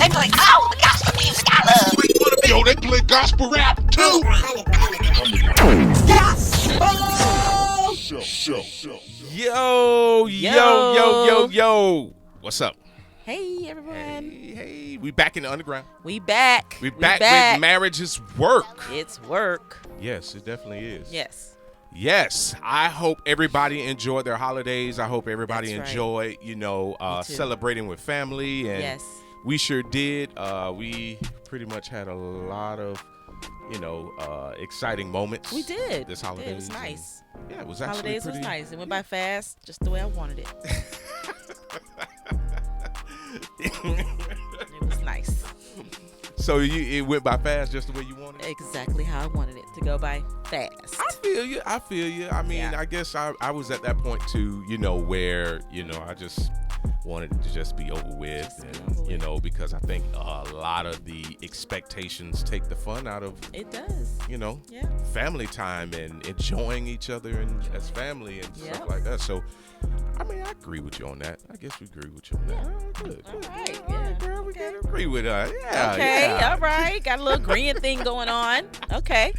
They play all the gospel music I love. Yo, they play gospel rap too. Yo. What's up? Hey, everyone. Hey. We back in the underground. We back. We back with Marriage is Work. It's work. Yes, it definitely is. Yes. I hope everybody enjoyed their holidays. I hope everybody That's right. enjoyed, Me too. celebrating with family. And Yes. we sure did. We pretty much had a lot of, exciting moments. We did. This holiday. It was nice. Yeah, it was actually Holidays pretty. was nice. It went by fast, just the way I wanted it. It was nice. So it went by fast just the way you wanted it? Exactly how I wanted it to go by fast. I feel you. I mean, Yeah. I guess I was at that point too, where, I just wanted it to just be over with. Just be And, over with. because I think a lot of the expectations take the fun out of, It does. Yeah. family time and enjoying each other and as family and Yep. stuff like that. So, I mean, I agree with you on that. I guess we agree with you on that. Yeah. Oh, good. All right, All right, yeah. girl. We Okay. can agree with her. Yeah. Okay. yeah. All right. Got a little green thing going on. Okay.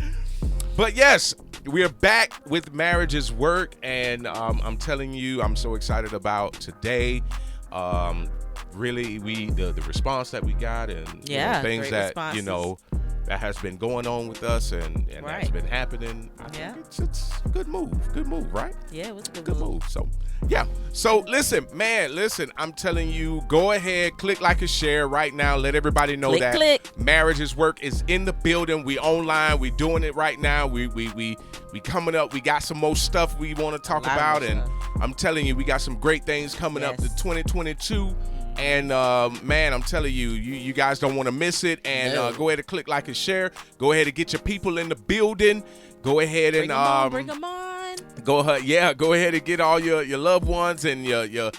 But yes, we are back with Marriage is Work, and I'm telling you, I'm so excited about today. Really, the response that we got, and Yeah, things great that responses. that has been going on with us, and that's Right. been happening. I Yeah. think it's a good move, right? Yeah, it was a Good move. So, yeah. So, listen, I'm telling you, go ahead, click like and share right now. Let everybody know Click, that click. Marriage is Work is in the building. We online. We doing it right now. We coming up. We got some more stuff we want to talk A lot about. more And stuff. I'm telling you, we got some great things coming up to Yes. 2022. And man, I'm telling you, you guys don't want to miss it. And No. go ahead and click like and share. Go ahead and get your people in the building. Go ahead Bring and them on. go ahead and get all your loved ones and your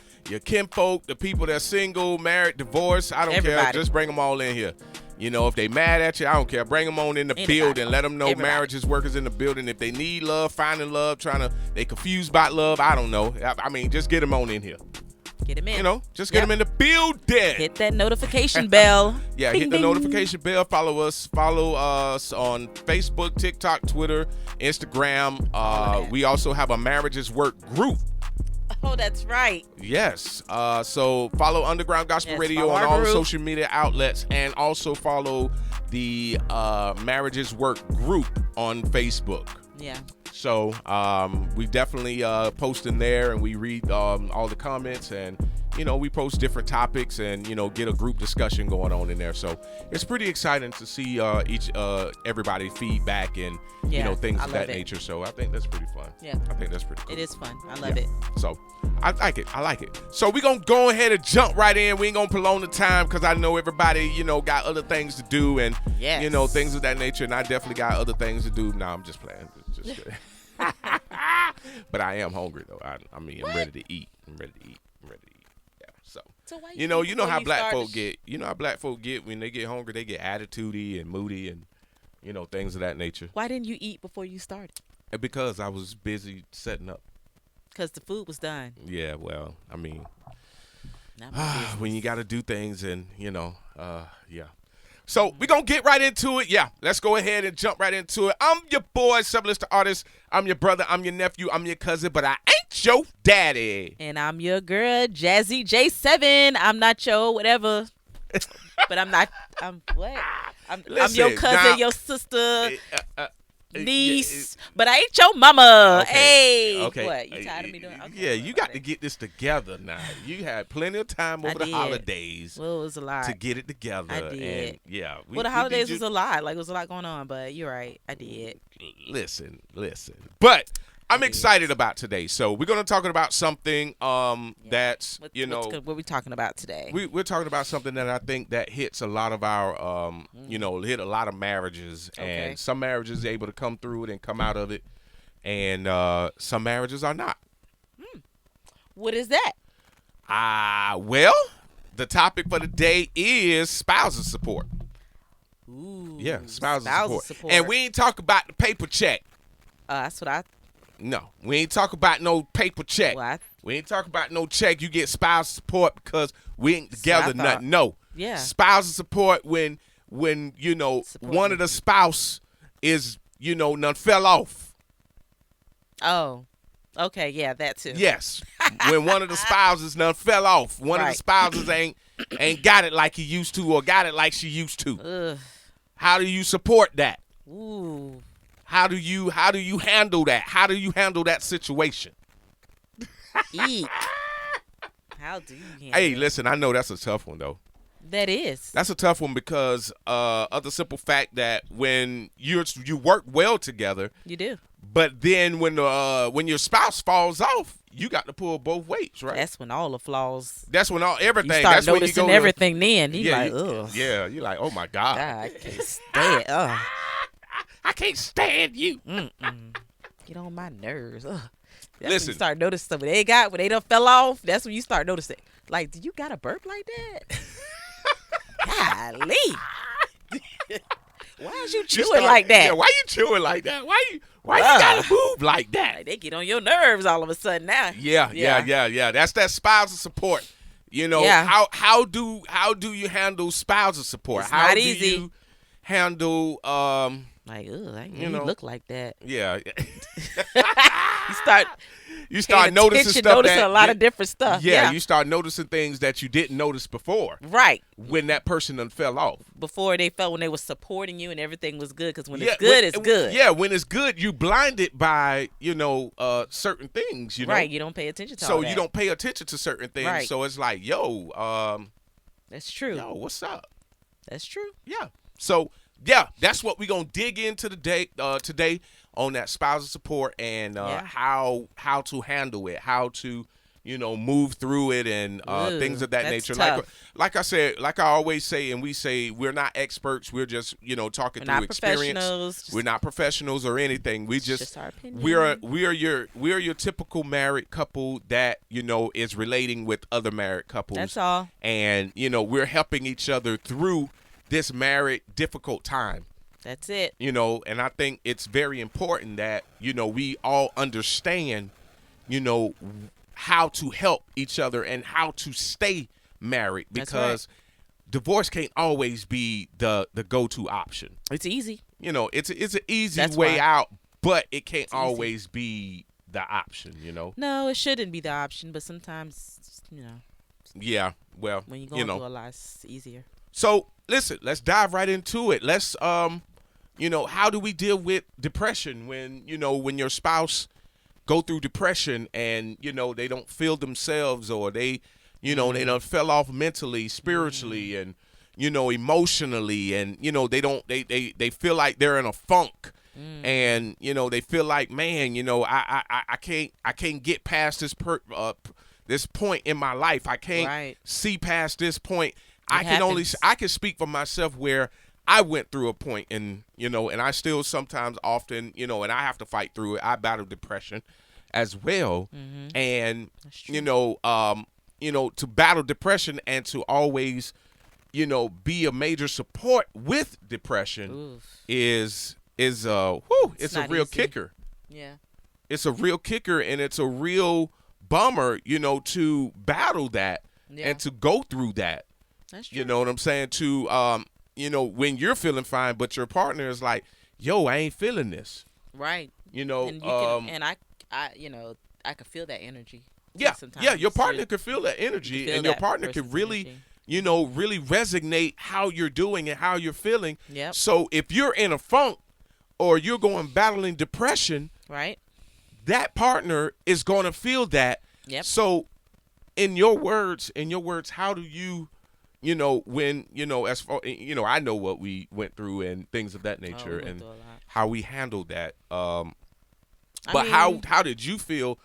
kinfolk, the people that's single, married, divorced. I don't care. Everybody. Just bring them all in here. If they mad at you, I don't care. Bring them on in the Anybody. building. Let them know Everybody. Marriage is Work is in the building. If they need love, finding love, they confused about love, I don't know. I mean, just get them on in here. Get him in. Just get them in the building. Hit that notification bell. Yeah, Ding, hit the ding. notification bell. Follow us on Facebook, TikTok, Twitter, Instagram. that. We also have a Marriage is Work group. Oh, that's right. Yes. So follow Underground Gospel Yes, Radio follow on our all group. social media outlets, and also follow the Marriage is Work group on Facebook. Yeah. So we definitely post in there, and we read all the comments, and we post different topics, and get a group discussion going on in there. So it's pretty exciting to see everybody feedback and Yeah, things I of that love it. nature. So I think that's pretty fun. Yeah. I think that's pretty cool. It is fun. I love Yeah. it. So I like it. So we're going to go ahead and jump right in. We ain't going to prolong the time because I know everybody, got other things to do and, Yes. things of that nature. And I definitely got other things to do. No, I'm just playing. Just kidding. But I am hungry, though. I mean, I'm ready to eat. Yeah. So why you know how black folk get. You know how black folk get when they get hungry. They get attitudey and moody and, things of that nature. Why didn't you eat before you started? And because I was busy setting up. Because the food was done. Yeah, well, I mean, Not my business. when you got to do things and, yeah. So we're going to get right into it. Yeah, let's go ahead and jump right into it. I'm your boy, Sublis the Artist. I'm your brother. I'm your nephew. I'm your cousin, but I ain't your daddy. And I'm your girl, Jazzy J7. I'm not your whatever. But I'm not. I'm what? I'm your Listen, cousin, now- your sister, Yeah, niece. But I ain't your mama. Okay. Hey. Okay. What? You tired of me doing? Okay. Yeah, you got to get this together now. You had plenty of time I over the did. holidays Well, it was a lot. to get it together. I did. And yeah. Well, the holidays was a lot. Like, it was a lot going on. But you're right. I did. Listen. But I'm excited about today. So we're going to talk about something that's, What we talking about today? we're talking about something that I think that hits a lot of our, hit a lot of marriages. Okay. And some marriages are able to come through it and come out of it. And some marriages are not. What is that? Well, the topic for the day is spousal support. Ooh. Yeah, spousal support. support. And we ain't talking about the paper check. That's what I. No, we ain't talking about no paper check. Well, We ain't talking about no check. You get spousal support because we ain't That's what I together. thought. Nothing. No. Yeah. Spousal support when you know Support one me. of the spouse is none fell off. Oh. Okay. Yeah, that too. Yes, when one of the spouses none fell off. One of the Right. spouses ain't got it like he used to or got it like she used to. Ugh. How do you support that? Ooh. How do you handle that? How do you handle that situation? Eek. How do you handle Hey, it? listen, I know that's a tough one though. That is. That's a tough one because of the simple fact that when you work well together, You do. but then when your spouse falls off, you got to pull both weights, right? That's when all the flaws. That's when everything. You start that's when you noticing go everything. Then you yeah, like, ugh. yeah. You're like, oh my God, God, I can't stand. Ugh. I can't stand you. Get on my nerves. Ugh. That's when Listen. you start noticing when they done fell off. That's when you start noticing. Like, do you got a burp like that? Golly. Why is you You chewing start- like that? Yeah, why you chewing like that? Why you gotta move like that? Like, they get on your nerves all of a sudden now. Yeah. That's that spousal support. Yeah. How do you handle spousal support? It's How not do easy. you handle Like, ugh, I You you know. look like that. yeah. You start You start paying noticing attention, stuff noticing that a lot of different stuff. yeah, you start noticing things that you didn't notice before right. when that person done fell off. Before they felt when they were supporting you and everything was good. Because when Yeah, it's good, it's good. Yeah, when it's good, you blinded by certain things. Right. You don't pay attention to all So that. you don't pay attention to certain things. Right. So it's like, That's true. what's up? That's true. Yeah. So yeah, that's what we're gonna dig into today on that spousal support and Yeah. how to handle it, how to move through it and Ooh, things of that that's nature. tough. Like I said, like I always say, and we say we're not experts. We're just talking We're through not experience. professionals. We're not professionals or anything. We just our opinion. we're your typical married couple that is relating with other married couples. That's all. And we're helping each other through this married difficult time. That's it. And I think it's very important that we all understand how to help each other and how to stay married, That's because divorce can't always be the go-to option. It's easy. It's an easy That's way why. out, but it can't It's easy. always be the option. No, it shouldn't be the option, but sometimes, Yeah, well, when you're going through a lot, it's easier. So listen, let's dive right into it. Let's how do we deal with depression when when your spouse go through depression and they don't feel themselves, or they they done fell off mentally, spiritually, and emotionally, and they feel like they're in a funk. And they feel like, man, I can't get past this point in my life. I can't Right. see past this point. happens. I can speak for myself where I went through a point, and and I still sometimes often and I have to fight through it. I battle depression as well, and That's true. to battle depression and to always be a major support with depression Oof. is it's a not real easy. kicker. Yeah. It's a real kicker, and it's a real bummer, to battle that Yeah. and to go through that. That's true. You know what I'm saying? To when you're feeling fine, but your partner is like, "Yo, I ain't feeling this." Right. And And you can, and I I could feel that energy. yeah, sometimes. yeah, your It's partner really- could feel that energy, you feel and your that partner could person's really, energy. really resonate how you're doing and how you're feeling. Yep. So if you're in a funk or you're going battling depression, Right. that partner is going to feel that. Yep. So in your words, how do you, when, as far, I know what we went through and things of that nature, we went and through a lot. how we handled that. I But mean, how did you feel,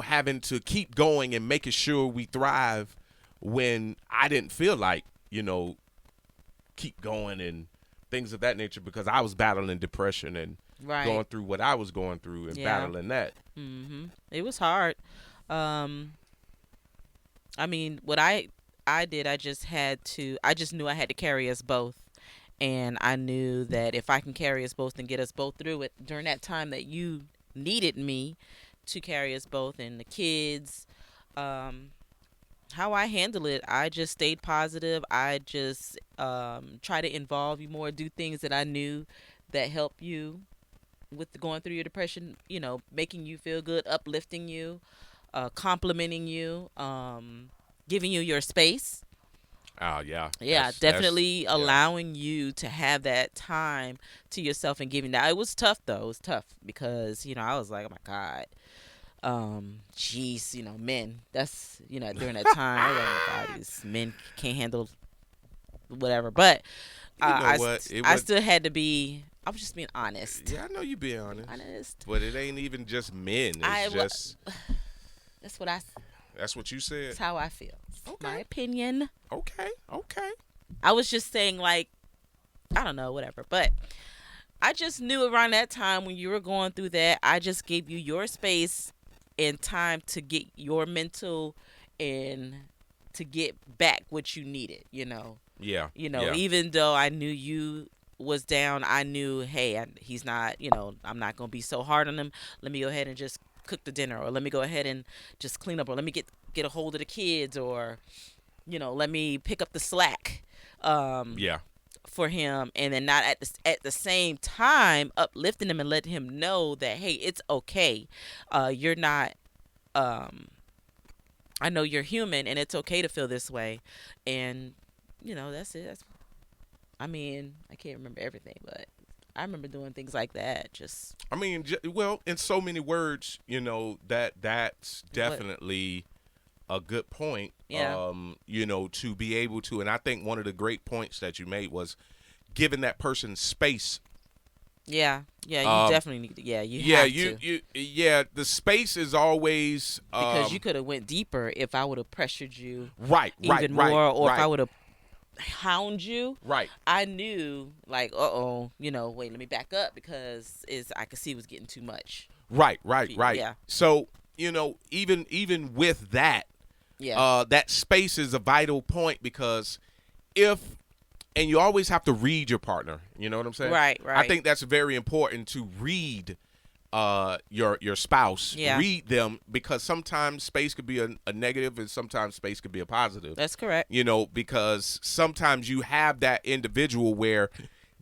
having to keep going and making sure we thrive when I didn't feel like, keep going and things of that nature, because I was battling depression and right. going through what I was going through and Yeah. battling that. It was hard. I mean, what I did, I just knew I had to carry us both. And I knew that if I can carry us both and get us both through it during that time that you needed me to carry us both and the kids, How I handle it, I just stayed positive. I just try to involve you more, do things that I knew that help you with going through your depression, making you feel good, uplifting you, complimenting you, giving you your space. Yeah. Yeah, That's definitely yeah. allowing you to have that time to yourself and giving that. It was tough though. It was tough because, I was like, oh my God. Jeez, men. That's, during that time, I was like, oh my God, these men can't handle whatever. But You know I, what? I still had to be, I was just being honest. Yeah, I know you being honest. Honest. But it ain't even just men. It's just That's what I, that's what you said. that's how I feel. It's Okay. my opinion. Okay. I was just saying, like, I don't know, whatever. But I just knew around that time when you were going through that, I just gave you your space and time to get your mental and to get back what you needed, Yeah. Even though I knew you was down, I knew, hey, he's not, I'm not going to be so hard on him. Let me go ahead and just cook the dinner, or let me go ahead and just clean up, or let me get a hold of the kids, or, let me pick up the slack. Yeah. For him, and then not at the same time uplifting him and letting him know that, hey, it's okay. You're not. I know you're human, and it's okay to feel this way, and that's it. I can't remember everything, but I remember doing things like that. Just. I mean, well, in so many words, that's definitely a good point. Yeah. To be able to, and I think one of the great points that you made was giving that person space. Yeah, you definitely need to. Yeah, you have to. The space is always because you could have went deeper if I would have pressured you even more, or if I would have hound you. Right. I knew, like, wait, let me back up, because I could see it was getting too much. Right. Yeah. So, even with that, yeah, that space is a vital point, because and you always have to read your partner. You know what I'm saying? Right. I think that's very important, to read your spouse. Yeah. Read them, because sometimes space could be a negative, and sometimes space could be a positive. That's correct. Because sometimes you have that individual where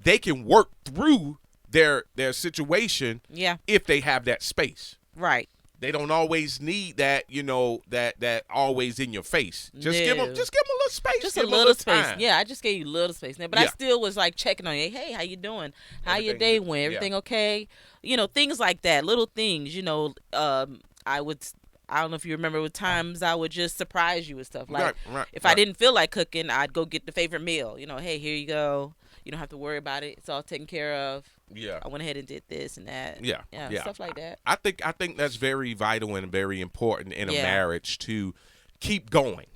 they can work through their situation. Yeah. If they have that space. Right. They don't always need that, that always in your face. Just give them a little space. Just give a them little space. time. Yeah, I just gave you a little space. But I Yeah. still was like checking on you. Hey, how you doing? How your Everything day good. went? Yeah. Everything okay? Things like that. Little things. I don't know if you remember, with times I would just surprise you with stuff. Like, if I didn't feel like cooking, I'd go get the favorite meal. Hey, here you go. You don't have to worry about it. It's all taken care of. Yeah. I went ahead and did this and that. Yeah. Stuff like that. I think that's very vital and very important in a Yeah. marriage, to keep going.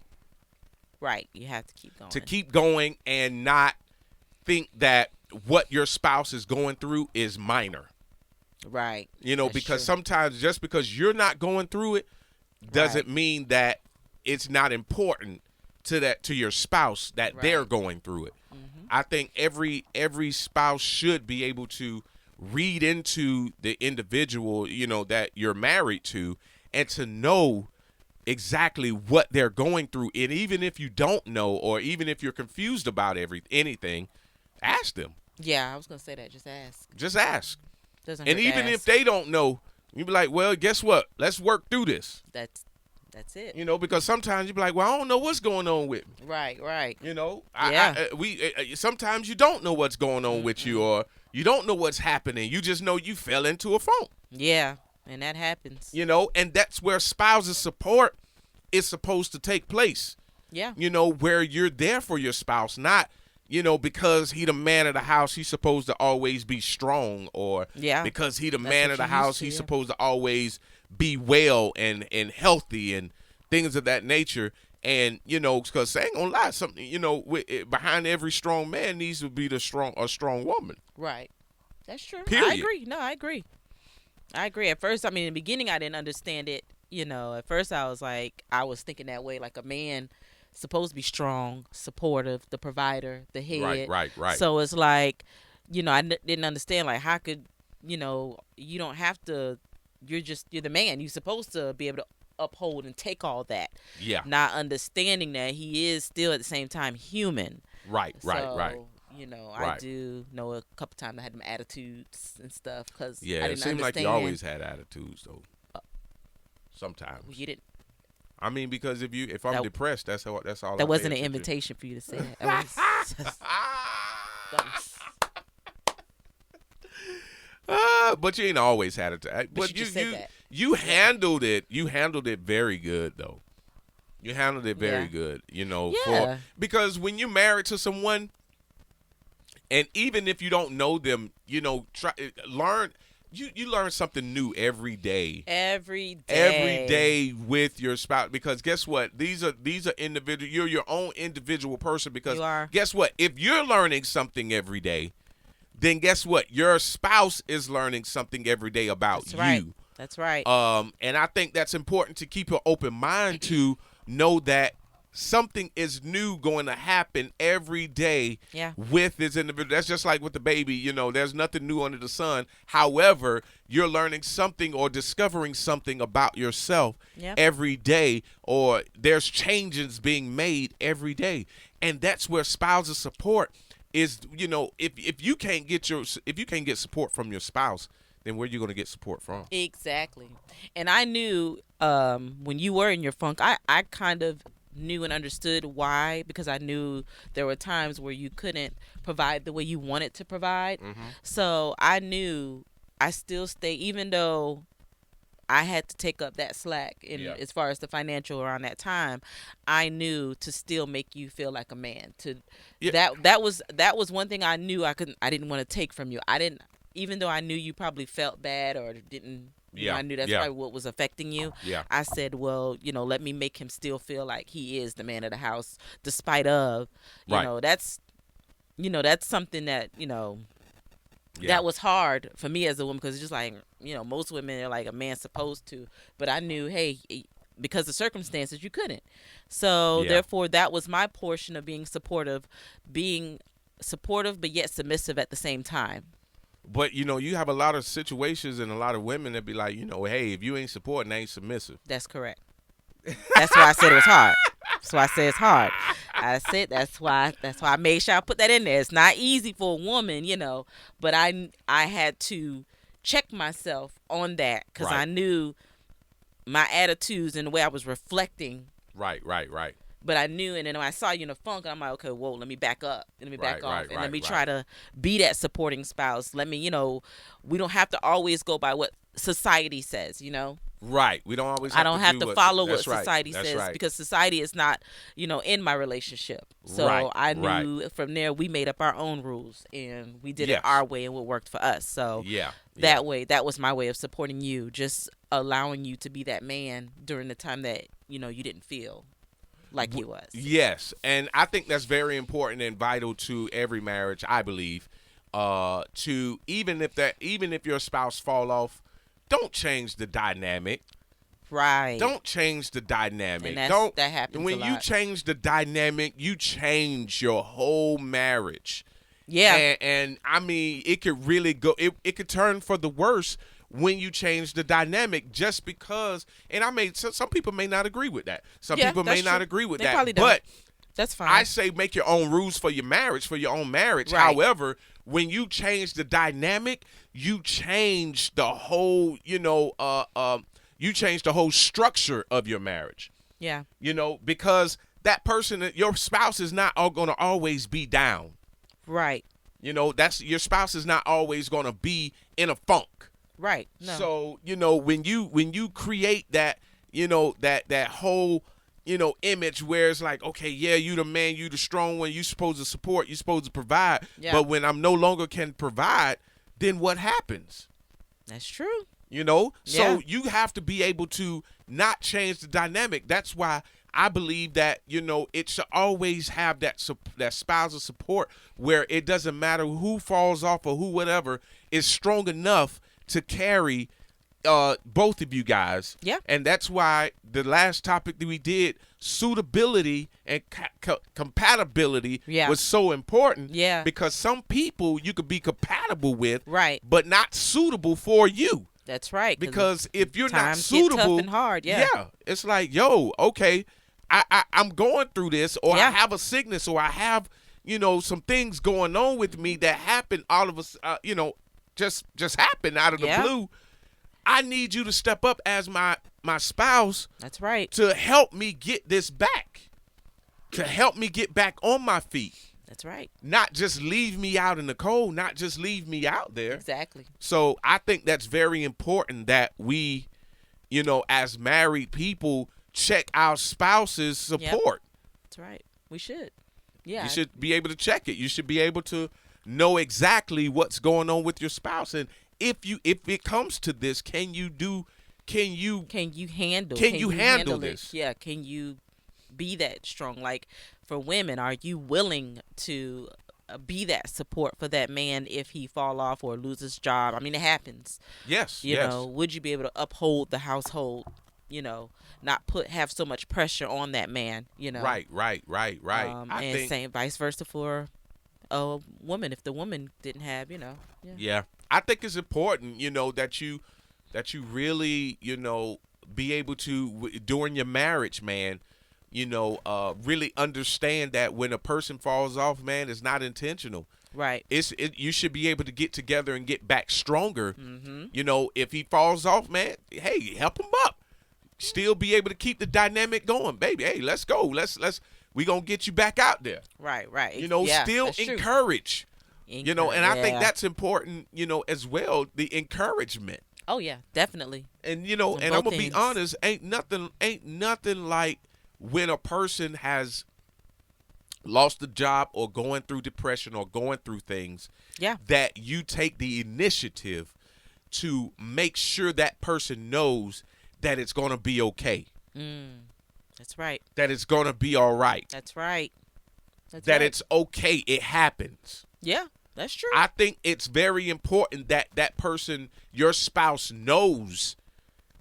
Right. You have to keep going. To keep going and not think that what your spouse is going through is minor. Right. Because That's true. sometimes just because you're not going through it doesn't mean that it's not important to your spouse that they're going through it. Mm-hmm. I think every spouse should be able to read into the individual, that you're married to, and to know exactly what they're going through. And even if you don't know, or even if you're confused about anything, ask them. Yeah, I was gonna say that. Just ask. Just ask. Doesn't And hurt to even if ask. they don't know, you be like, well, guess what? Let's work through this. That's it. Because sometimes you be like, well, I don't know what's going on with me. Right. Yeah. Sometimes you don't know what's going on with you, or you don't know what's happening. You just know you fell into a funk. Yeah, and that happens. And that's where spouses support is supposed to take place. Yeah. Where you're there for your spouse, not, because he the man of the house, he's supposed to always be strong, or because he the man of the house, he's supposed to always be well and healthy and things of that nature. And, because I ain't gonna lie, something, behind every strong man needs to be a strong woman. Right. That's true. Period. I agree. No, I agree. At first, in the beginning, I didn't understand it. At first I was thinking that way, like a man supposed to be strong, supportive, the provider, the head. Right. So it's like, I didn't understand, like, how could, you don't have to, you're the man. You're supposed to be able to uphold and take all that. Yeah. Not understanding that he is still at the same time human. Right. So, you know, I Right. do know a couple times I had them attitudes and stuff because Yeah, I it didn't seemed like understand. you always had attitudes though. Sometimes. You didn't. I mean, because if I'm That- depressed, that's all. That I wasn't pay an attention. invitation for you to say that. That was just, that was- But you ain't always had it. But you just said that. you handled it. You handled it very good though. You handled it very Yeah. good. You know, Yeah. because when you're married to someone, and even if you don't know them, you know, learn. You learn something new every day. every day. Every day with your spouse, because guess what? These are individual. You're your own individual person, because You are. guess what? If you're learning something every day, then guess what? Your spouse is learning something every day about That's right. you. That's right. And I think that's important to keep an open mind to know that something is new going to happen every day Yeah. with this individual. That's just like with the baby, you know, there's nothing new under the sun. However, you're learning something or discovering something about yourself Yep. every day, or there's changes being made every day. And that's where spousal support is. You know, if you can't get support from your spouse, then where are you going to get support from? Exactly. And I knew when you were in your funk, I kind of knew and understood why, because I knew there were times where you couldn't provide the way you wanted to provide. So I knew I still stay, even though I had to take up that slack as far as the financial around that time, I knew to still make you feel like a man. That was one thing I knew I didn't want to take from you. I didn't, even though I knew you probably felt bad or didn't. You know, I knew that's probably what was affecting you. Yeah. I said, well, you know, let me make him still feel like he is the man of the house, despite of, you Right. know, that's something that, you know, Yeah. that was hard for me as a woman, because it's just like, you know, most women are like a man's supposed to, but I knew, hey, because of circumstances, you couldn't. So Yeah. therefore, that was my portion of being supportive, but yet submissive at the same time. But, you know, you have a lot of situations and a lot of women that be like, you know, hey, if you ain't supporting, I ain't submissive. That's correct. That's why I said it was hard. That's why I said it's hard. I said that's why I made sure I put that in there. It's not easy for a woman, you know, but I had to check myself on that, because Right. I knew my attitudes and the way I was reflecting. Right. But I knew, and then when I saw you in a funk, I'm like, okay, whoa, let me back up. Let me back off. And let me try to be that supporting spouse. Let me, you know, we don't have to always go by what society says, you know. Right. We don't always. I don't have to follow what that's right. society That's says, right. because society is not, you know, in my relationship. So Right, I knew from there we made up our own rules and we did Yes. it our way and what worked for us. So Yeah. that way, that was my way of supporting you, just allowing you to be that man during the time that, you know, you didn't feel like you was. Yes, and I think that's very important and vital to every marriage, I believe. To even if your spouse fall off, don't change the dynamic. Right. Don't change the dynamic. And that happens when a you lot. change the dynamic, you change your whole marriage. Yeah. And I mean, it could really go. It could turn for the worse when you change the dynamic, just because. And some people may not agree with that. Some Yeah, people may that's not true. agree with They that. probably don't. But That's fine. I say make your own rules for your marriage, for your own marriage. Right. However, when you change the dynamic, you change the whole, you change the whole structure of your marriage. Yeah. You know, because that person, your spouse, is not going to always be down. Right. You know, your spouse is not always going to be in a funk. Right. No. So, you know, when you create that, you know, that whole, you know, image where it's like, okay, yeah, you the man, you the strong one, you supposed to support, you supposed to provide. Yeah. But when I'm no longer can provide, then what happens? That's true. You know? Yeah. So you have to be able to not change the dynamic. That's why I believe that, you know, it should always have that spousal support, where it doesn't matter who falls off or who whatever is strong enough to carry both of you guys. Yeah. And that's why the last topic that we did, suitability and compatibility, Yeah. was so important. Yeah. Because some people you could be compatible with, Right. but not suitable for you. That's right. Because if you're not times get tough suitable, and hard, yeah. it's like, yo, okay, I'm going through this, or Yeah. I have a sickness, or I have, some things going on with me that happen all of us, just happen out of the Yeah. blue. I need you to step up as my spouse That's right. to help me get this back, to help me get back on my feet. That's right. Not just leave me out in the cold, not just leave me out there. Exactly. So I think that's very important that we, as married people, check our spouse's support. That's right. We should. Yeah. You should be able to check it. You should be able to know exactly what's going on with your spouse. And if it comes to this, can you handle this? Yeah. Can you be that strong? Like for women, are you willing to be that support for that man if he fall off or lose his job? I mean, it happens. Yes. You yes. know, would you be able to uphold the household? Not have so much pressure on that man. Right. And same vice versa for a woman. If the woman didn't have, Yeah. Yeah. I think it's important, that you really, be able to during your marriage, man, really understand that when a person falls off, man, it's not intentional. Right. You should be able to get together and get back stronger. Mm-hmm. If he falls off, man, hey, help him up. Still be able to keep the dynamic going, baby. Hey, let's go. We gonna get you back out there. Right. Still that's true. encourage. And I think Yeah. that's important, as well, the encouragement. Oh yeah, definitely. And In and I'm both gonna be ends. honest, ain't nothing like when a person has lost a job or going through depression or going through things, Yeah. that you take the initiative to make sure that person knows that it's gonna be okay, That's right. that it's gonna be all right, That's right. That's that right. it's okay. It happens. Yeah, that's true. I think it's very important that that person, your spouse, knows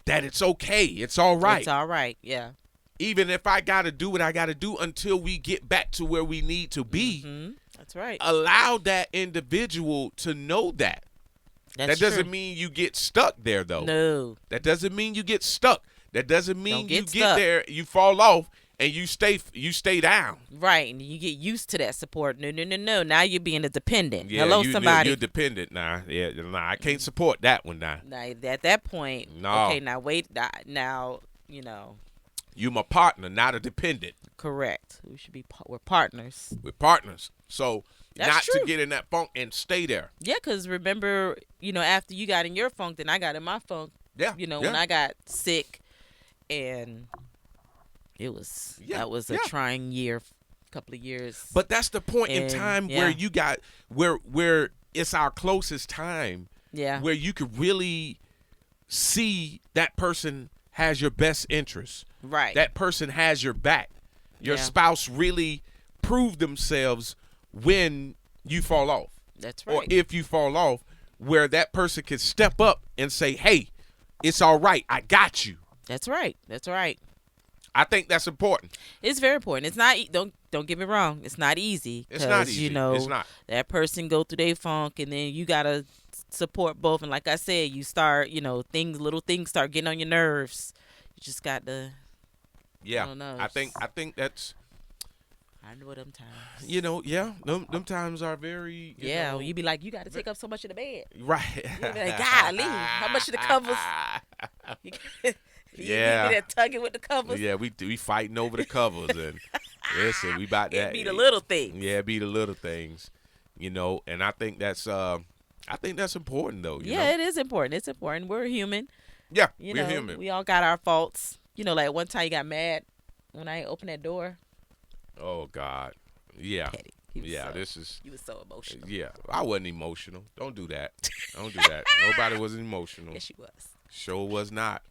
that it's okay. It's all right. It's all right. Yeah. Even if I got to do what I got to do until we get back to where we need to be, That's right. allow that individual to know that. That's That doesn't true. mean you get stuck there, though. No. That doesn't mean you get stuck. That doesn't mean Don't get you get stuck. there, you fall off, and you stay down. Right, and you get used to that support. No. Now you're being a dependent. Yeah, Hello, somebody. somebody. You're dependent now. Yeah, I can't support that one now. Now, at that point, No. okay, now wait. Now, You my partner, not a dependent. correct. We should be. We're partners. We're partners. So That's not true. to get in that funk and stay there. Yeah, because remember, after you got in your funk, then I got in my funk. Yeah. When I got sick, and that was a trying couple of years. But that's the point in And, time yeah. where you got where it's our closest time, yeah, where you could really see that person has your best interest. right. That person has your back. Your Yeah. spouse really proved themselves when you fall off. That's Or right. if you fall off, where that person can step up and say, hey, it's all right. I got you. That's right. That's right. I think that's important. It's very important. It's not. Don't get me wrong. It's not easy. It's not 'cause, easy. It's not. That person go through their funk, and then you gotta support both. And like I said, you start. Little things start getting on your nerves. You just got to. Yeah. don't know. I think that's, I know them times. them times are very, Yeah, you be like, you got to take up so much of the bed. right. You be like, golly, how much of the covers? Yeah. You be there tugging with the covers. Yeah, we fighting over the covers, and listen, we about that. It be the little things. Yeah, it be the little things, and I think that's important though. you know? Yeah, it is important. It's important. We're human. Yeah, You we're know, human. we all got our faults. Like one time you got mad when I opened that door. Oh God, yeah, Petty. He was yeah. so- This is. You was so emotional. Yeah, I wasn't emotional. Don't do that. Don't do that. Nobody was emotional. Yes, you was. Sure was not.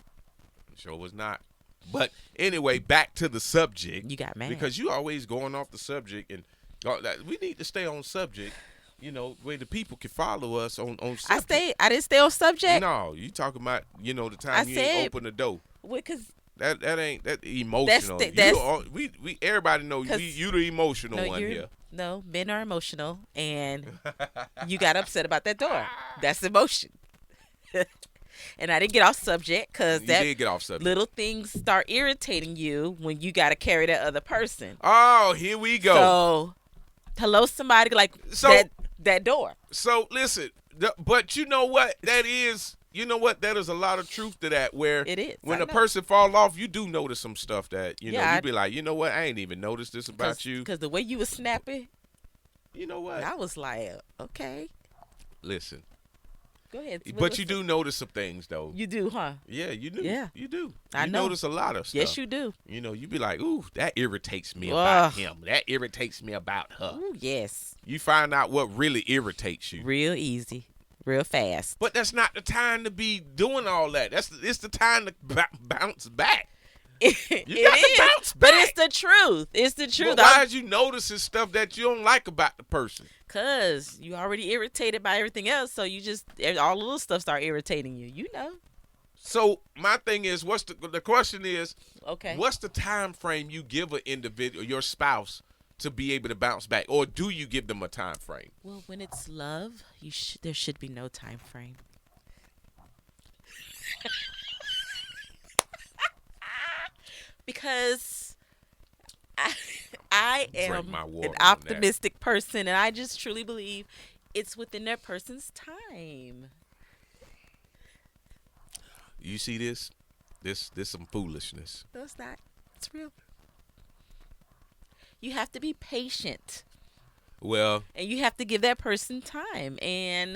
But anyway, back to the subject. You got mad. Because you always going off the subject, and we need to stay on subject. Where the people can follow us on subject. I didn't stay on subject. No, you talking about the time I you said- ain't open the door. Because That ain't that emotional. We everybody know 'Cause- you the emotional no, one here. no, men are emotional, and you got upset about that door. That's emotion. And I didn't get off subject because You that did get off subject. little things start irritating you when you got to carry that other person. Oh, here we go. So, hello, somebody, like So- that door. So listen, but you know what? That is, that is a lot of truth to that. Where It is. when I a know. person fall off, you do notice some stuff that you Yeah, you be like, you know what? I ain't even noticed this about you. Because the way you was snapping, You know what? I was like, okay, Listen, go ahead. but you do notice some things though. You do, huh? Yeah, you do. Yeah. You do. I You know. notice a lot of stuff. Yes, you do. You be like, ooh, that irritates me about Ugh. him. That irritates me about her. Ooh, yes. You find out what really irritates you. Real easy, real fast. But that's not the time to be doing all that. It's the time to bounce back. It got to is, bounce but back. it's the truth. It's the truth. But why is you noticing stuff that you don't like about the person? Cause you already irritated by everything else, so you just all the little stuff start irritating you. You know. So my thing is, the question is, Okay. what's the time frame you give an individual, your spouse, to be able to bounce back, or do you give them a time frame? Well, when it's love, there should be no time frame. Because I Drink am my water an on that. optimistic person, and I just truly believe it's within that person's time. You see this? This some foolishness. No, it's not. It's real. You have to be patient, Well, and you have to give that person time. And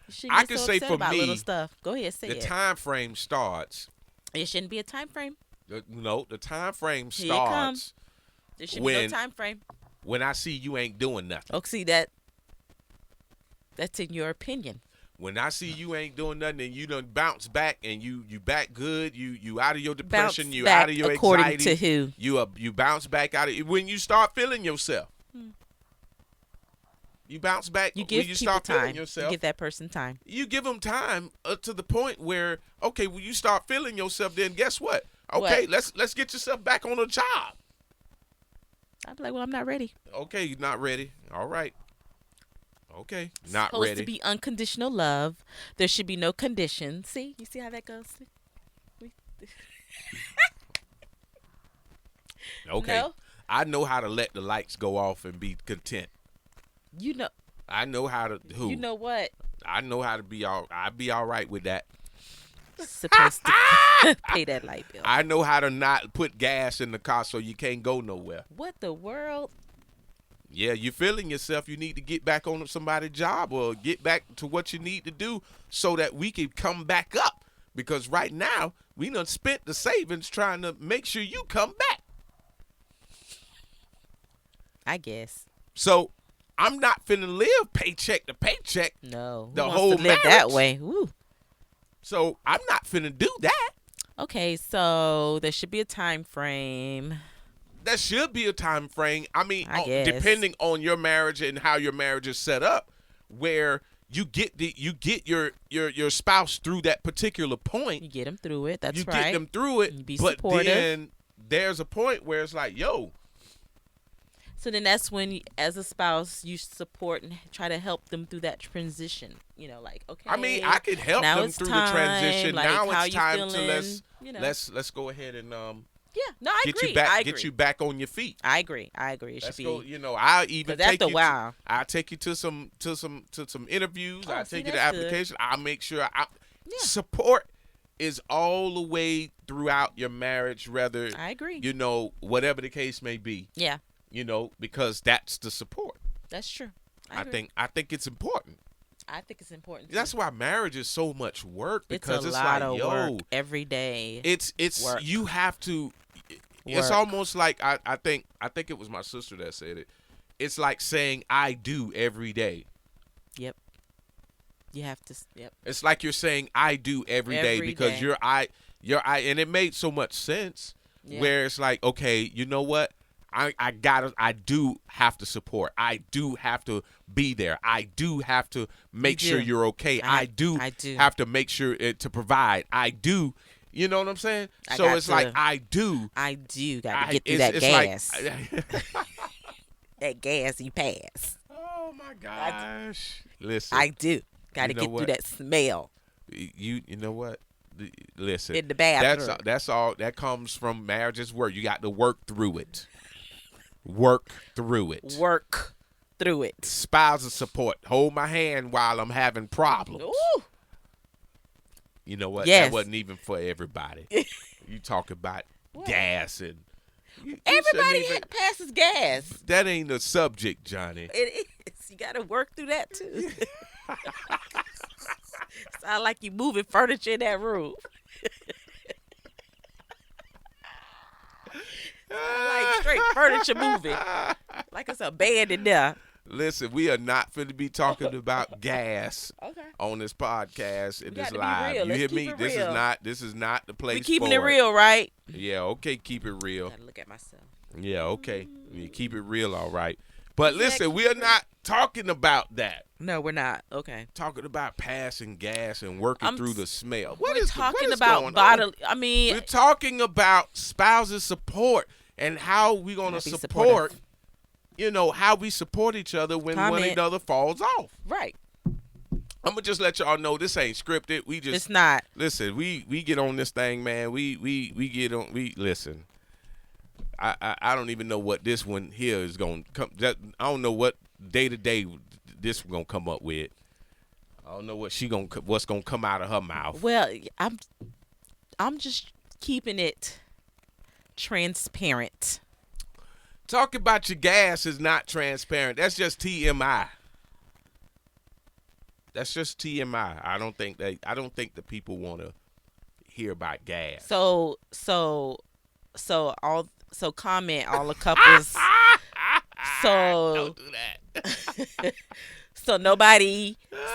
you shouldn't I get can so say upset for about little me, stuff. Go ahead, say the it. time frame starts. It shouldn't be a time frame. The time frame Here it come. starts There should be no When- time frame. when I see you ain't doing nothing. Oh, see that's in your opinion. When I see you ain't doing nothing and you done bounce back and you back good, you out of your Bounce depression, you back out of your according anxiety. to who? You bounce back out of when you start feeling yourself. You bounce back You when give you people start feeling time. You yourself. give that person time. You give them time to the point where, okay, when you start feeling yourself, then guess what? Okay, let's get yourself back on the job. I'd be like, well, I'm not ready. Okay, you're not ready. All right. Okay, not Supposed ready. to be unconditional love. There should be no conditions. See, you see how that goes. Okay, No? I know how to let the lights go off and be content. You know, I know how to you know what? I know how to be all. I'd be all right with that. Supposed to pay that light bill. I know how to not put gas in the car so you can't go nowhere. What the world? Yeah, you're feeling yourself. You need to get back on somebody's job or get back to what you need to do so that we can come back up. Because right now, we done spent the savings trying to make sure you come back. I guess. So I'm not finna live paycheck to paycheck. No. Who The wants whole to live that marriage. way? Woo. So I'm not finna do that. Okay, so there should be a time frame. There should be a time frame. I mean, I guess. depending on your marriage and how your marriage is set up, where you get your spouse through that particular point. You get them through it. That's you right. get them through it, You be but supportive. then there's a point where it's like, yo, So then that's when, as a spouse, you support and try to help them through that transition. You know, like, okay. I mean, I can help now them it's through time, the transition. like, Now how it's you time to feeling, you know. let's go ahead and Yeah, no, I get agree. you back I get agree. you back on your feet. I agree. It Let's should go. be. You know, I'll even 'Cause take after you. a while. I'll take you to some interviews. Oh, I'll see, take you to that's good. application. I'll make sure. Yeah. Support is all the way throughout your marriage, whether I agree. you know whatever the case may be. Yeah, You know, because that's the support. that's true. I agree. think it's important. I think it's important. That's too. why marriage is so much work It's because a it's lot like, of yo, work every day. it's work. you have to. It's Work. almost like I think it was my sister that said it. It's like saying I do every day. Yep. You have to. Yep. It's like you're saying I do every day Every because day. you're I, and it made so much sense. Yeah. Where it's like, okay, you know what? I do have to support. I do have to be there. I do have to make You sure do. you're okay. I do do. have to make sure to provide. I do. You know what I'm saying? I So got it's like to. I do. I do got to I- get through it's- that it's gas. like- That gas you pass. oh my gosh! Listen, I do. Got to You know get what? through that smell. You know what? Listen, In the bathroom. That's all. That comes from marriage's work. You got to work through it. Work through it. Work through it. Spousal support. Hold my hand while I'm having problems. Ooh. You know what? Yes. That wasn't even for everybody. You talk about gas and you Everybody shouldn't even- passes gas. That ain't the subject, Johnny. It is. You got to work through that too. Sound like you moving furniture in that room. Like straight furniture moving. Like it's a band in there. Listen, we are not finna be talking about gas Okay. on this podcast and We this got to be live. real. You Let's hear keep me? it This real. is not the place. We keeping for it real, right? Yeah, okay, keep it real. Gotta look at myself. Yeah, okay. You keep it real, all right. But Yeah, listen, keep we are it real. not talking about that. No, we're not. Okay. Talking about passing gas and working I'm through s- the smell. We're What is talking going about on? bodily. I mean, We're talking about spousal support and how we gonna Gotta be support. supportive. You know how we support each other when one Comment. another falls off. right. I'm gonna just let y'all know this ain't scripted. We just It's not. listen. We get on this thing, man. We get on. We listen. I don't even know what this one here is gonna come. I don't know what day to day this gonna come up with. I don't know what's gonna come out of her mouth. Well, I'm just keeping it transparent. Talk about your gas is not transparent. That's just TMI. That's just TMI. I don't think the people want to hear about gas. So comment all the couples. So Don't do that.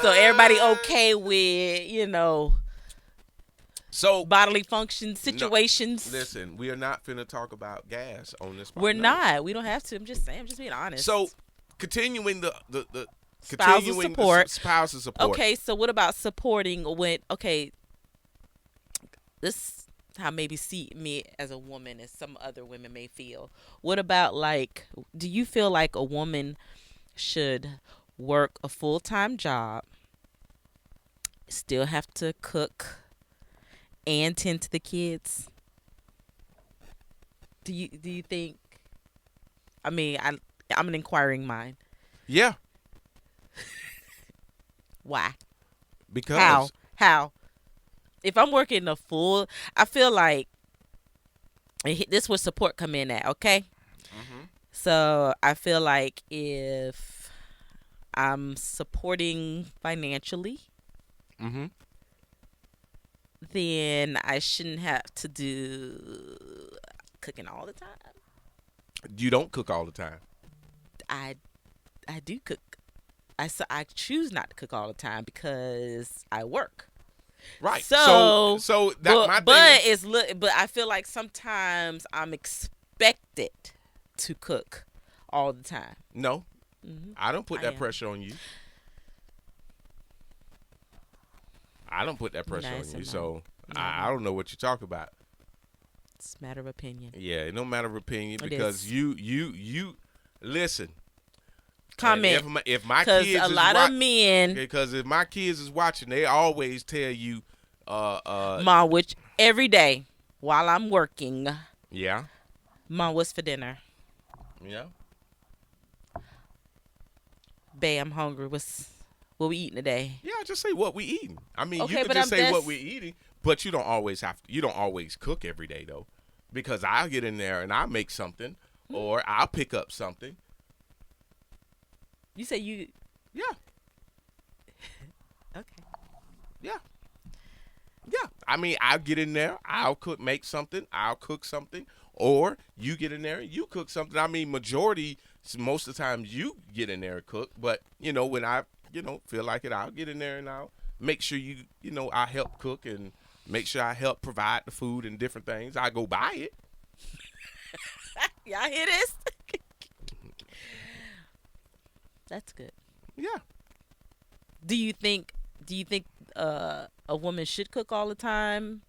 so everybody okay with, So bodily function situations. listen, we are not finna talk about gas on this. We're no. not. We don't have to. I'm just saying. I'm just being honest. So continuing the Spousal support. spousal support. Okay, so what about supporting when this how maybe see me as a woman as some other women may feel. What about do you feel like a woman should work a full-time job, still have to cook and tend to the kids? Do you think I mean, I'm an inquiring mind. Yeah, Why? because How? If I'm working I feel like this where support come in at, okay? So I feel like if I'm supporting financially, Mhm. then I shouldn't have to do cooking all the time. you don't cook all the time. I do cook. I choose not to cook all the time because I work. Right. So that my but thing is, but I feel like sometimes I'm expected to cook all the time. no, I don't put I that am. pressure on you. I don't put that pressure Nice on you. and So no. I don't know what you talk about. It's a matter of opinion. Yeah, no matter of opinion It because is. you listen. Comment. And if my Because kids a is lot of men, because if my kids is watching, they always tell you, Mom, which every day while I'm working, yeah, Mom, what's for dinner? yeah. Babe, I'm hungry. What we eating today? Yeah, just say what we eating. I mean, Okay, you can but just say what that's- we eating, but you don't always cook every day though, because I'll get in there and I'll make something, or I'll pick up something. You say you Yeah, okay? yeah, yeah. I mean, I'll get in there, I'll make something, I'll cook something, or you get in there and you cook something. I mean, most of the time you get in there and cook, but when I feel like it, I'll get in there and I'll make sure I help cook and make sure I help provide the food and different things. I go buy it. Y'all hear this? That's good. Yeah. Do you think a woman should cook all the time?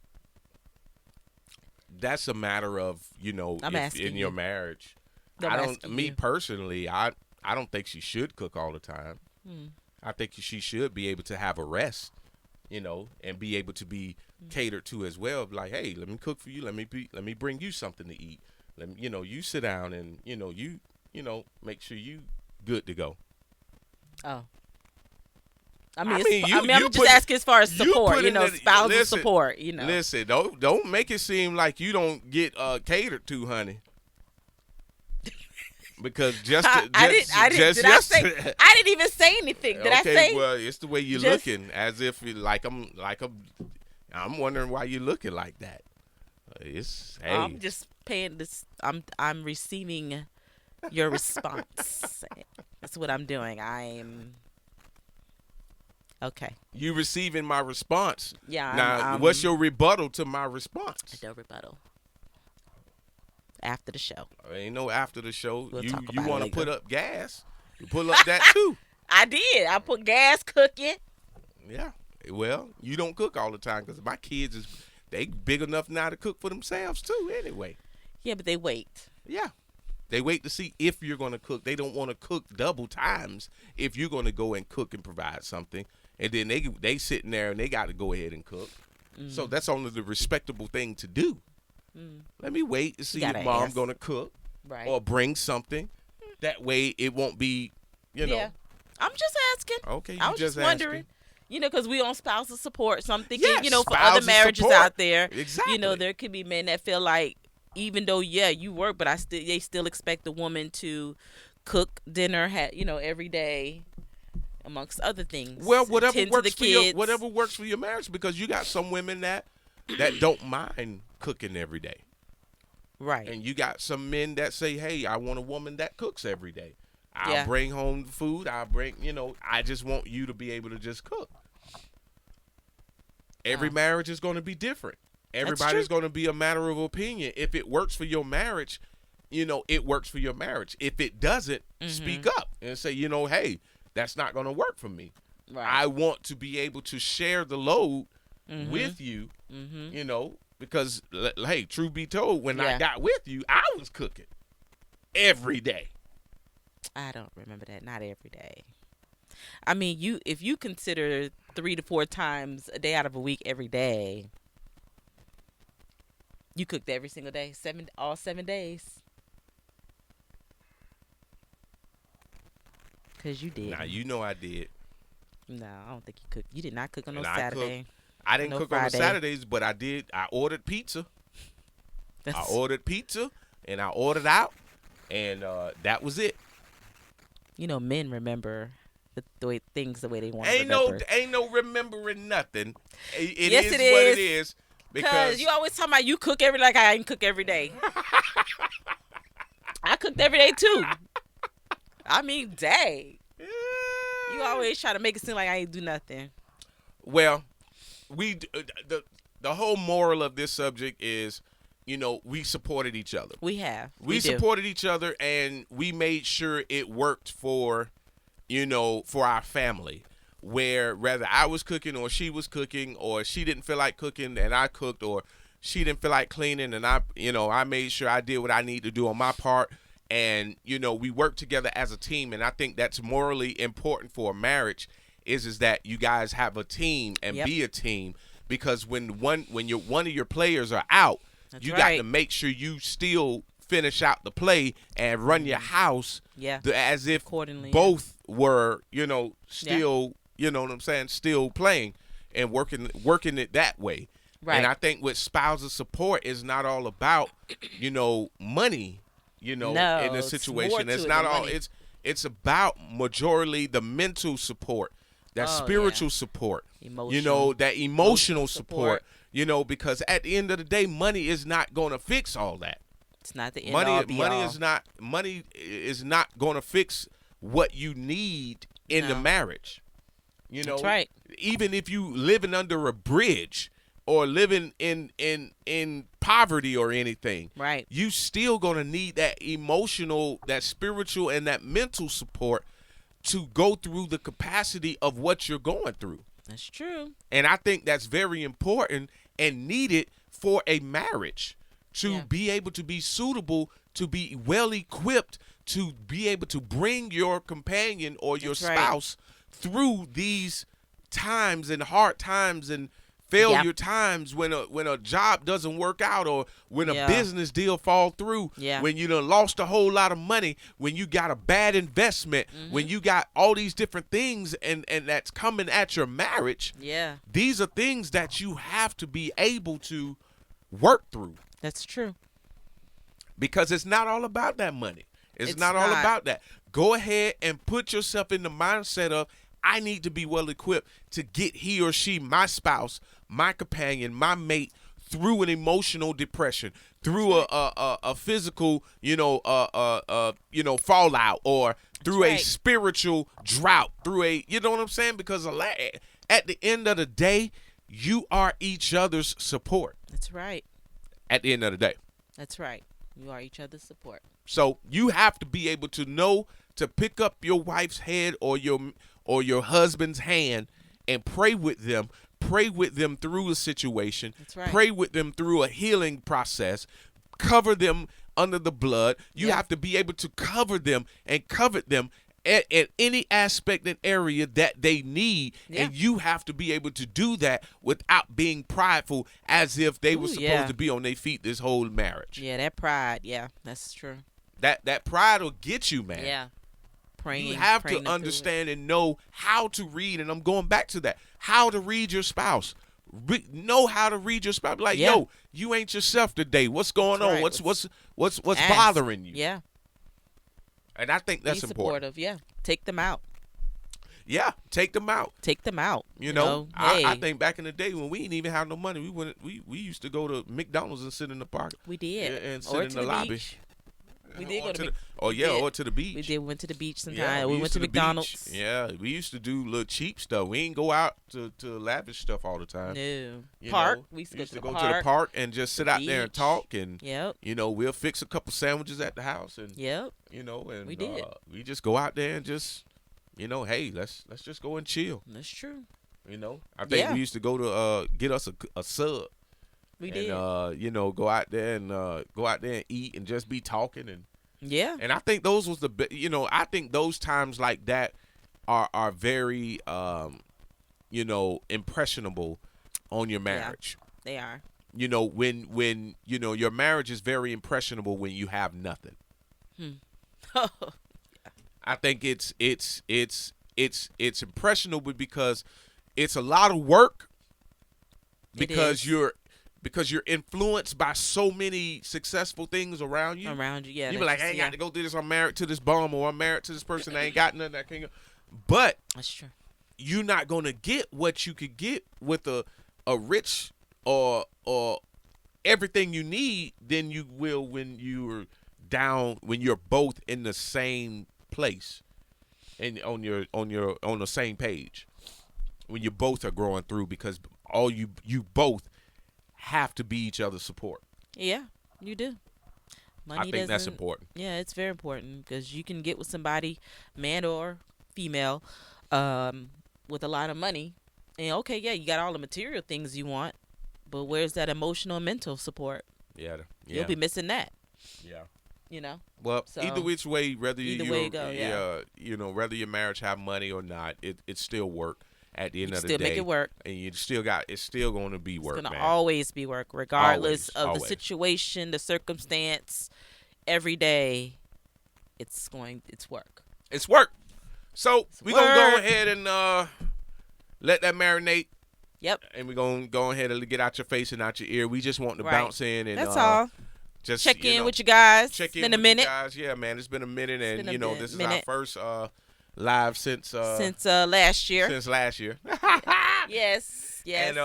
That's a matter of, I'm if asking in your you. marriage. I'm I don't asking me you. personally, I don't think she should cook all the time. Hmm. I think she should be able to have a rest and be able to be catered to as well. Like, hey, let me cook for you. Let me bring you something to eat. Let me, you sit down and make sure you good to go. Oh. You I'm just asking as far as support, spousal support, Listen, don't make it seem like you don't get catered to, honey. Because I didn't even say anything. Did I say? Well, it's the way you're looking, as if I'm wondering why you're looking like that. I'm just paying this. I'm receiving your response. That's what I'm doing. Okay. You receiving my response? Yeah. Now, what's your rebuttal to my response? No rebuttal. After the show. Ain't no after the show. We'll you want to put up gas? You pull up that too. I did. I put gas cooking. Yeah. Well, you don't cook all the time because my kids they big enough now to cook for themselves too. Anyway. Yeah, but they wait. Yeah. They wait to see if you're going to cook. They don't want to cook double times if you're going to go and cook and provide something. And then they sitting there and they got to go ahead and cook. Mm. So that's only the respectable thing to do. Mm. Let me wait to see if Mom's going to cook or bring something. That way it won't be, Yeah. I'm just asking. Okay, I was just wondering. Because we on spousal support. So I'm thinking, yes, for other marriages out there, exactly. There could be men that feel like, even though, you work, but they still expect the woman to cook dinner, every day, amongst other things. Well, whatever works for your marriage, because you got some women that don't mind cooking every day. Right. And you got some men that say, hey, I want a woman that cooks every day. I'll bring home the food. I just want you to be able to just cook. Every marriage is going to be different. Everybody's going to be a matter of opinion. If it works for your marriage, it works for your marriage. If it doesn't, speak up and say, hey, that's not going to work for me. Right. I want to be able to share the load with you, because, hey, truth be told, when I got with you, I was cooking every day. I don't remember that. Not every day. I mean, if you consider 3 to 4 times a day out of a week every day, you cooked every single day, all 7 days. Because you did. Nah, I did. No, I don't think you cooked. You did not cook on Saturday. I didn't cook on Saturdays, but I did. I ordered pizza. I ordered pizza, and I ordered out, and that was it. Men remember the way things the way they want to remember. Ain't no remembering nothing. It yes, is it what is. it is. Because you always talk about you cook I ain't cook every day. I cooked every day too. I mean, dang. You always try to make it seem like I ain't do nothing. Well, the whole moral of this subject is, we supported each other. We have. We supported each other, and we made sure it worked for our family. Where rather I was cooking or she was cooking, or she didn't feel like cooking and I cooked, or she didn't feel like cleaning and I made sure I did what I need to do on my part. And, we work together as a team. And I think that's morally important for a marriage is that you guys have a team and be a team, because when one of your players are out, you got to make sure you still finish out the play and run your house as if both were, still, you know what I'm saying, still playing and working it that way. Right. And I think with spousal support is not all about, money, in a situation. It's not all money. It's about majorly the mental support, that spiritual support, that emotional support, because at the end of the day, money is not going to fix all that. It's not the end all be all. Money is not going to fix what you need in the marriage. That's right. Even if you living under a bridge or living in poverty or anything, right? You still gonna need that emotional, that spiritual, and that mental support to go through the capacity of what you're going through. That's true. And I think that's very important and needed for a marriage to be able to be suitable, to be well equipped, to be able to bring your companion or your spouse through these times and hard times and failure times when a job doesn't work out, or when a business deal fall through, when you done lost a whole lot of money, when you got a bad investment, when you got all these different things and that's coming at your marriage. These are things that you have to be able to work through. That's true. Because it's not all about that money. It's not all about that. Go ahead and put yourself in the mindset of, I need to be well equipped to get he or she, my spouse, my companion, my mate, through an emotional depression, through a physical, fallout, or through a spiritual drought, through a, you know what I'm saying? Because at the end of the day, you are each other's support. That's right. At the end of the day. That's right. You are each other's support. So you have to be able to know to pick up your wife's head or your husband's hand and pray with them. Pray with them through a situation. That's right. Pray with them through a healing process. Cover them under the blood. You have to be able to cover them and covet them at any aspect and area that they need. And you have to be able to do that without being prideful, as if they were supposed to be on their feet this whole marriage. Yeah, that pride. Yeah, that's true. That pride will get you, man. Yeah. Praying, you have to understand and know how to read, and I'm going back to that. How to read your spouse. Know how to read your spouse. Like, yo, you ain't yourself today. What's going on? Right. What's bothering you? Yeah. And I think that's Be important. supportive. Yeah. Take them out. Yeah, take them out. Take them out. You know, I think back in the day when we didn't even have no money, we used to go to McDonald's and sit in the park. We did. And sit in the lobby. Beach. We did go to or to the beach. We did went to the beach sometime. Yeah, we went to McDonald's. Yeah, we used to do little cheap stuff. We ain't go out to lavish stuff all the time. No. You park. know, We used to go to the park and just sit out there and talk, and we'll fix a couple sandwiches at the house, and and we did. We just go out there and just hey, let's just go and chill. That's true. I think we used to go to get us a sub. We did. Go out there and eat and just be talking and and I think those was I think those times like that are very impressionable on your marriage. Yeah, they are. When your marriage is very impressionable when you have nothing. I think it's impressionable because it's a lot of work, because you're influenced by so many successful things around you. Yeah. You be like, hey, I got to go through this. I'm married to this bum, or I'm married to this person that ain't got nothing that can go. But that's true. You're not gonna get what you could get with a rich or everything you need than you will when you're down, when you're both in the same place and on the same page. When you both are growing through, because all you both have to be each other's support. Yeah, you do. I think that's important. Yeah, it's very important, because you can get with somebody, man or female, with a lot of money, and you got all the material things you want, but where's that emotional and mental support? Yeah. You'll be missing that. Yeah. Well, either which way, whether whether your marriage have money or not, it's still work. At the end of the day, still make it work, and it's still going to be work. It's going to always be work, regardless of always. the situation, the circumstance. Every day, it's work. It's work. So we're gonna go ahead and let that marinate. Yep. And we're gonna go ahead and get out your face and out your ear. We just want to bounce in and that's all. Just check in with you guys. Check in with a minute. You guys. Yeah, man. It's been a minute, and this is our first live since last year. Since last year. Yes. And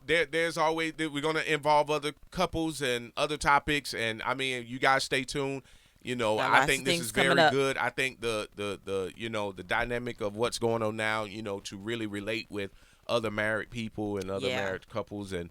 there's always, we're gonna involve other couples and other topics, and I mean, you guys stay tuned. I think this is very good. I think the dynamic of what's going on now, to really relate with other married people and other married couples, and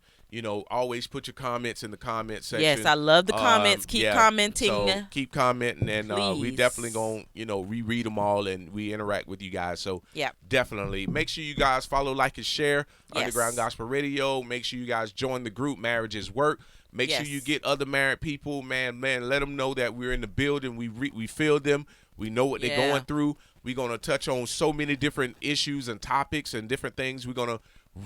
always put your comments in the comment section. Yes, I love the comments. Keep commenting. So keep commenting, and we definitely gonna reread them all, and we interact with you guys. So definitely make sure you guys follow, like, and share Underground Gospel Radio. Make sure you guys join the group Marriages Work. Make sure you get other married people, man. Let them know that we're in the building. We feel them. We know what they're Yeah. going through. We're going to touch on so many different issues and topics and different things. We're going to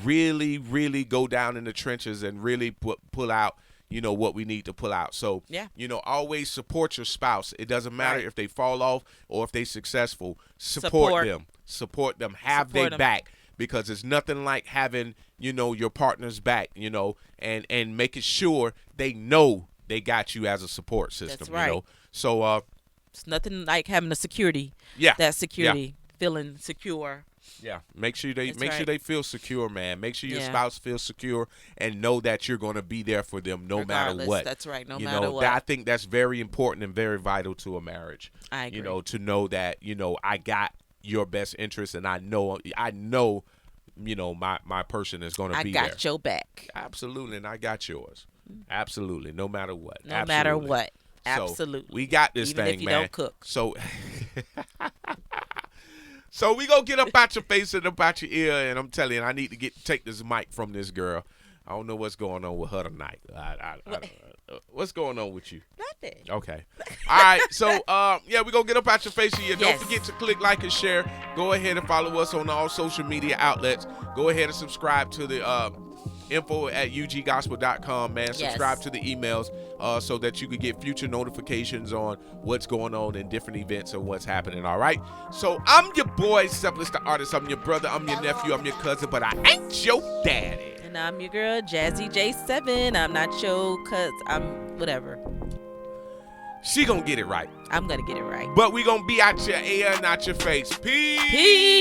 really, really go down in the trenches and really pull out, what we need to pull out. So, Yeah. always support your spouse. It doesn't matter Right. if they fall off or if they're successful. Support them. Support them. Have Support their 'em. back, because it's nothing like having, your partner's back, and making sure they know they got you as a support system. That's right. So, It's nothing like having a security. yeah. That security, feeling secure. Yeah, make sure they That's right. they feel secure, man. Make sure your Yeah. spouse feels secure and know that you're going to be there for them no matter Regardless. what. That's right. No you matter know, what. I think that's very important and very vital to a marriage. I agree. To know that I got your best interest, and I know my person is going to I be there. got your back. Absolutely, and I got yours. Absolutely, no matter what. No matter Absolutely. what. So, Absolutely. we got this Even thing, if you man. don't cook. So, so we gonna get up out your face and up out your ear, and I'm telling you, I need to take this mic from this girl. I don't know what's going on with her tonight. What's going on with you? Nothing. Okay. All right. So, we're going to get up out your face here. Yes. Don't forget to click like and share. Go ahead and follow us on all social media outlets. Go ahead and subscribe to the info@uggospel.com, man. Yes. Subscribe to the emails so that you can get future notifications on what's going on in different events and what's happening, all right? So, I'm your boy, Sepulus the Artist. I'm your brother. I'm your nephew. I'm your cousin, but I ain't your daddy. And I'm your girl, Jazzy J7. I'm not your I'm whatever. She gonna get it right. I'm going to get it right. But we gonna be out your ear and out your face. Peace. Peace.